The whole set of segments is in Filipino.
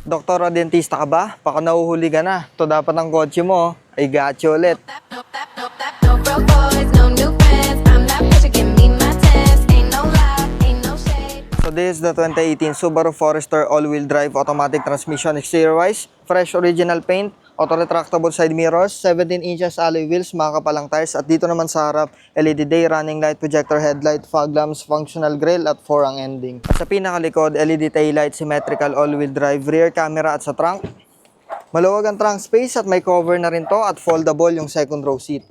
Doktor o dentista ka ba? Baka nahuhuli ka na. Ito dapat ang kotse mo. Ay gacho ulit. No broke boys, no new friends. I'm that bitch, give me my test. Ain't no lie, ain't no shade. So this is the 2018 Subaru Forester all-wheel drive automatic transmission exterior-wise. Fresh original paint, auto-retractable side mirrors, 17 inches alloy wheels, makakapalang tires. At dito naman sa harap, LED day, running light, projector headlight, fog lamps, functional grille at 4 ang ending. At sa pinakalikod, LED taillight, symmetrical all-wheel drive, rear camera at sa trunk. Maluwag ang trunk space at may cover na rin to at foldable yung second row seat.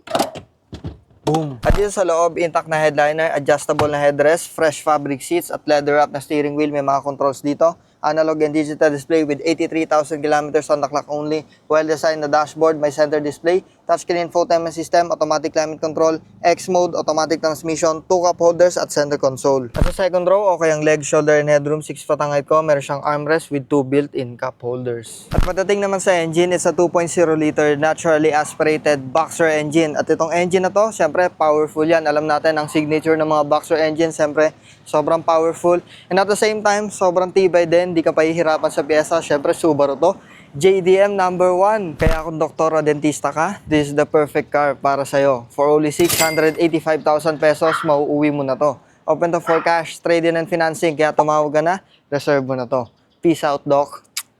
Boom! At dito sa loob, intact na headliner, adjustable na headrest, fresh fabric seats at leather wrap na steering wheel. May mga controls dito. Analog and digital display with 83,000 kilometers on the clock only. Well-designed na dashboard, may center display, touchscreen infotainment system, automatic climate control, X-mode, automatic transmission, 2 cup holders at center console. At sa second row, okay ang leg, shoulder, and headroom, 6 foot ang height ko. Meron siyang armrest with 2 built-in cup holders. At pagdating naman sa engine, it's a 2.0 liter naturally aspirated boxer engine. At itong engine na to, syempre powerful yan. Alam natin ang signature ng mga boxer engine, syempre sobrang powerful. And at the same time, sobrang tibay din. Hindi ka pahihirapan sa pyesa. Syempre, Subaru to. JDM number 1. Kaya kung doktor o dentista ka, this is the perfect car para sa'yo. For only 685,000 pesos, mauuwi mo na to. Open to for cash, trade-in and financing. Kaya tumawag ka na, reserve mo na to. Peace out, Doc.